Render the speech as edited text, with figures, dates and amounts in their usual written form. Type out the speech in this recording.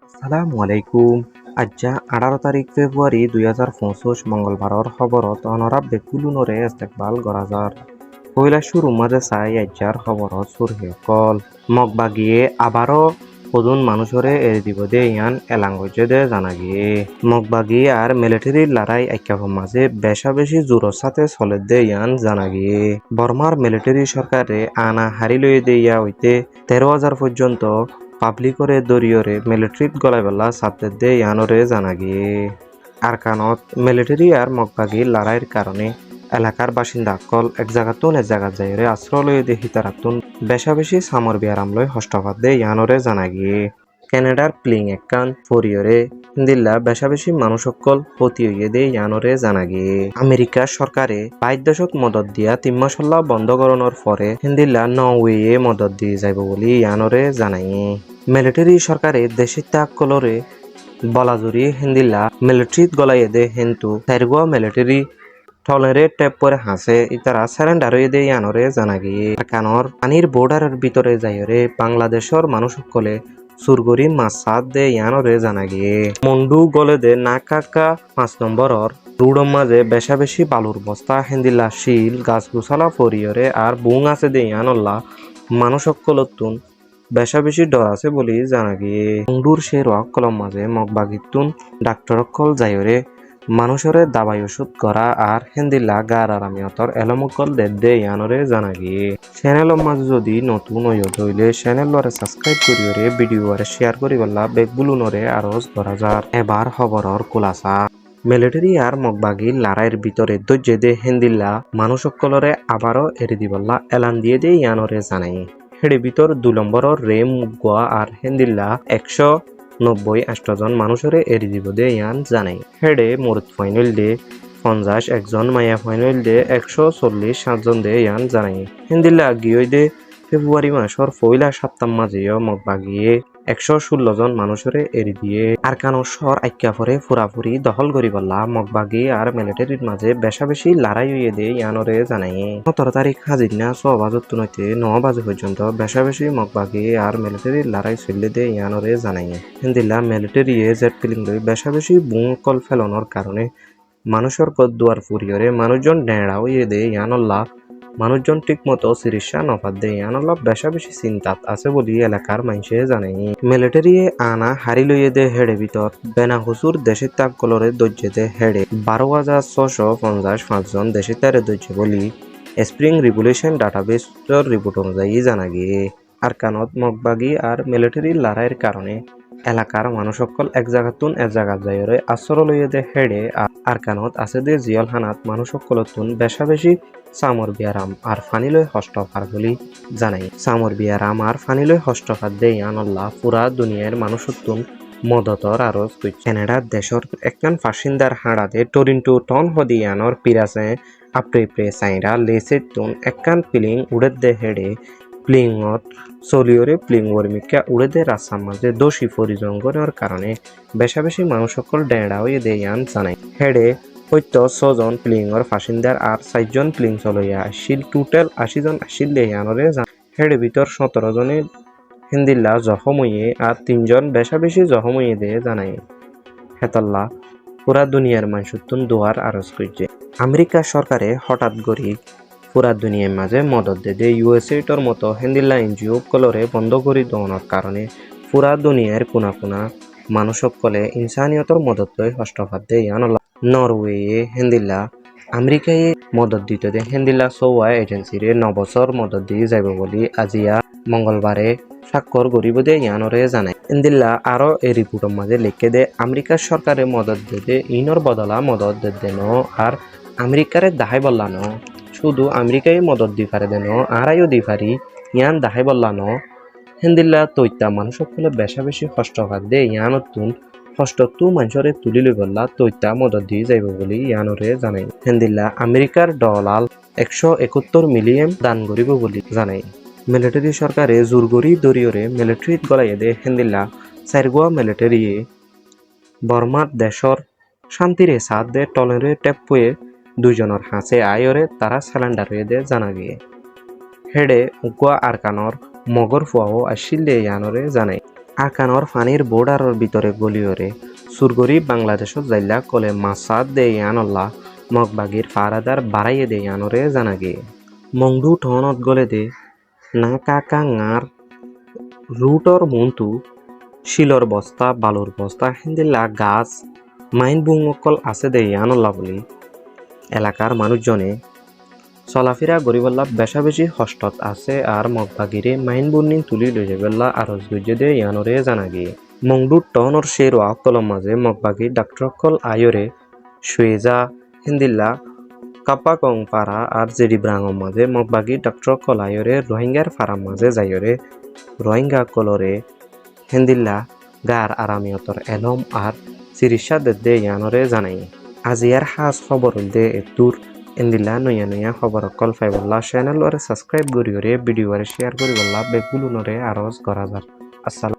আসসালামু আলাইকুম। আজ্জা 18 তারিখ ফেব্রুয়ারি 2025 মঙ্গলবারর খবরত অনরাব বেকুলুনরে ইস্তেকবাল গরাজার পয়লা শুরু মাঝে চাই আজ্জার খবরত সুরহে কল মগবাগিয়ে আবারও পদুন মানুষরে এড়ি দিব দে ইয়ান এলাঙ্গজে দে জানা গিয়ে মগবাগি আর মিলিটারির লড়াই আইক্যাফ মাঝে বেশা বেশি জোরের সাথে চলে দে ইয়ান জানা গিয়ে বর্মার মিলিটারি সরকারে আনা হারি লই দিয়া হইতে 13,000 পর্যন্ত পাবলিকরে দরিয়রে মিলিটারিত গলাই বেলা সাবদের দে ইয়ানরে জানা গিয়ে আরকানত মিলিটারি আর মগবাগি লড়াইয়ের কারণে এলাকার বাসিন্দা কল এক জায়গাতুন এক জায়গা যাইরে আশ্রয় লই দে হিতারাতুন বেশা বেশি সামর বিয়ারাম লই হস্তপাত দে ইয়ানরে জানা গিয়ে কানাডার প্লিং একখান ফরিয়রে হিন্দিল্লা বেশা বেশি মানুষ সকল ক্ষতি হইয়ে দে ইয়ানরে জানা গিয়ে আমেরিকা সরকারে 22 দশক মদত দিয়া 3 মাসল্লা বন্ধ করানোর পরে হিন্দিল্লা নরওয়ে মদত দিয়ে যাইব বলি ইয়ানরে জানাই মিলিটারি সরকারে দেশের ত্যাগ কলরে বলাজুরি হিন্দিল্লা মিলিটারিত গলাইয়ে দে হিন্তু সাইরগোয়া মিলিটারি টলেরে টেপ পরে হাসে ইতারা সারেন্ডার হয়ে দে ইয়ানরে জানা গিয়ে কানর পানির বর্ডারের ভিতরে যাইরে বাংলাদেশের মানুষ সকলে সুরগরি মাছ সাত দে ইয়ানরে জানা গিয়ে মন্ডু গলে দে নাকাকা 5 নম্বরর রুডম মাঝে বেশা বেশি বালুর বস্তা হেন্দিল্লা শিল গাছ গুছালা ফরিয়রে আর বুং আছে দে ইয়ানল্লা মানুষ সকলতুন বেশা বেশি ডর আছে বলি জানা গিয়ে মন্ডুর সে রক কলম মাঝে মগবাগিতুন ডাক্তার কল যাইরে মানুষরে দাবাই ওষুধ করা আর হেন্দিল্লা গার আরামিয়তর এলমকল দে ইয়ানরে জানা গিয়ে চ্যানেলের মাঝে যদি নতুন হইলে চ্যানেলরে সাবস্ক্রাইব করিওরে ভিডিওরে শেয়ার করি বললা বেগবুলুনরে আরজ করা যার এবার খবরর কুলাসা মিলিটারি আর মগবাগি লড়াইয়ের ভিতরে ধৈর্য দে হেন্দিল্লা মানুষ সকলরে আবারও এড়ি দিবল্লা এলান দিয়ে দে ইয়ানরে জানাই হেডে ভিতর 2 নম্বরর রে মুগুয়া আর হেন্দিল্লা 190 জন মানুষরে এড়ি দিব দে ইয়ান জানাই হেডে মরুত ফাইনাল দে 50 একজন মায়া ফাইনাল দে 140 জন দে ইয়ান জানাই হিন্দিল্লা গিয়ে দে ফেব্রুয়ারি মাসর পয়লা সপ্তাহ মাঝেও মগবাগিয়ে 116 জন মানুষরে এড়ি দিয়ে আরকানো শহর আইক্যা পরে ফুরাফুরি দখল করি বললা মগবাগি আর মিলিটারির মাঝে বেশা বেশি লড়াই হইয়ে দে ইয়ানরে জানাই 17 তারিখ হাজিনা 6 বাজত নইতে 9 বাজে পর্যন্ত বেশা বেশি মগবাগি আর মিলিটারির লড়াই চললে দে ইয়ানরে জানাই হিন্দিল্লা মিলিটারি জেট ফিলিং লই বেশা বেশি বুং কল ফেলানোর কারণে মানুষের দুয়ার ফুরিয়রে মানুষজন ডেড়া হইয়ে দে ইয়ানল্লা মানুষজন ঠিক মতো চিকিৎসা নফাত দে ইয়ানল্লা বেশা বেশি চিন্তাত আছে বলি এলাকার মানুষে জানাই মিলিটারি আনা হারি লইয়ে দে হেডে ভিতর বেনা হুসুর দেশের তাক কলরে দৈর্য দে হেডে 12,655 জন দেশের তারে দৈর্য বলি স্প্রিং রিভলিউশন ডাটাবেসর রিপোর্ট অনুযায়ী জানা গিয়ে আর কানত মগবাগি আর মিলিটারি লড়াইয়ের কারণে এলাকার মানুষ সকল এক জায়গাতুন এক জায়গা যাইরে আশ্রয় লইয়ে দে হেডে আর কানত আছে দে জিয়ল হানাত মানুষ সকলতুন বেশা বেশি সামর বিয়ারাম আর ফানিলয় হস্তফার বলি জানাই সামর বিয়ারাম আর ফানিলয় হস্তফার দে ইয়ানল্লাহ পুরা দুনিয়ার মানুষতুন মদতর আরজ কইছে কানাডার দেশর একজন বাসিন্দার হাড়াতে টরিন্টো টন হদিয়ানর পিরাসে আপরে প্রে সাইরা লেসেতুন একখান ফিলিং উড়ে দে হেডে প্লিংত সলিওরে প্লিং ওয়ার্মিকা উড়ে দে রাস্তার মাঝে দোষী পরিজঙ্গনের কারণে বেশা বেশি মানুষ সকল ডেড়া হয়ে দে ইয়ান জানাই হেডে হয়তো 6 জন প্লিংর বাসিন্দার আর 4 জন প্লিং চলইয়া আসিল টোটাল 80 জন আসিল দে ইয়ানরে হেডে ভিতর 17 জনে হিন্দিল্লা জখম হইয়ে আর 3 জন বেশা বেশি জখম হইয়ে দে জানাই হেতাল্লা পুরা দুনিয়ার মানুষতুন দোয়ার আরজ করছে আমেরিকা সরকারে হঠাৎ গরি পুরা দুনিয়ার মাঝে মদত দে ইউএসএর মতো হিন্দিল্লা এনজিও কলরে বন্ধ করে দেওয়ার কারণে পুরা দুনিয়ার কোনা কোনা মানুষ সকলে ইনসানিয়তর মদত লই হস্তপাত দে ইয়ানল্লা নরওয়ে হিন্দিল্লা আমেরিকায় মদত দিতে দে হিন্দিল্লা সৌয়া এজেন্সিরে 9 বছর মদত দিয়ে যাইব বলি আজিয়া মঙ্গলবারে স্বাক্ষর করিব দে ইয়ানরে জানাই হিন্দিল্লা আরো এই রিপোর্টের মাঝে লিখে দে আমেরিকার সরকারে মদত দে ইনর বদলা মদত দেন আর আমেরিকারে দাহাই বললানো শুধু আমেরিকায় মদত দি পারে দেন আরাইও দি পারি ইয়ান দাহাই বললানো হিন্দিল্লা তৈতা মানুষ সকলে বেশা বেশি হস্তপাত দে ইয়ানতুন হস্ততু মানুষরে তুলি লই বললা তৈতা মদত দিয়ে যাইব বলি ইয়ানরে জানাই হিন্দিল্লা আমেরিকার ডলার 171 মিলিয়ন দান করিব বলি জানাই মিলিটারি সরকারে জোরগরি দরিয়রে মিলিটারিত গলাইয়ে দে হিন্দিল্লা সাইরগোয়া মিলিটারি বর্মার দেশর শান্তিরে সাথ দে টলেরে টেপ পয়ে 2 জনের হাসে আয়রে তারা সিলিন্ডার হয়ে দে জানা গিয়ে হেডে উকুয়া আরকানর মগর ফুয়াও আসিল দে ইয়ানরে জানাই আরকানর ফানির বোর্ডারর ভিতরে গলিয়রে সুরগরি বাংলাদেশত যাইলা কলে মাসাদ দেয়ানল্লাহ মগবাগির ফারাদার বাড়াইয়ে দেয়ানরে জানাগে মংডু টনত গলে দে না কাকা ঙার রুটর মন্তু শিলর বস্তা বালুর বস্তা হিন্দিল্লা গাছ মাইন বুংকল আছে দেয়ানল্লাহ বলি এলাকার মানুষজনে চলাফেরা গরিবল্লা বেশা বেশি হষ্টত আছে আর মগবাগিরে মাইন বুর্নিন তুলি লই যাবেল্লা আরজ গুজ্জে দে ইয়ানরে জানাগি মংডুর টনর শেরওয়া কলম মাঝে মগবাগি ডাক্তরকল আয়রে শুয়েজা হিন্দিল্লা কাপা কং পারা আর জেডি ব্রাঙম মাঝে মগবাগি ডাক্তরকল আয়রে রোহিঙ্গার ফারাম মাঝে যাইরে রোহিঙ্গা কলরে হিন্দিল্লা গার আরামিয়তর এলম আর চিকিৎসা দে ইয়ানরে জানাই আজিয়ার হাজ খবর দে এতুর ইন্দিল্লা নয়া নয়া খবর কল ফাইবল্লা চ্যানেল ওরে সাবস্ক্রাইব করিওরে ভিডিও শেয়ার করিবল্লা বেগুলুনরে আরজ করা যার আসসালাম।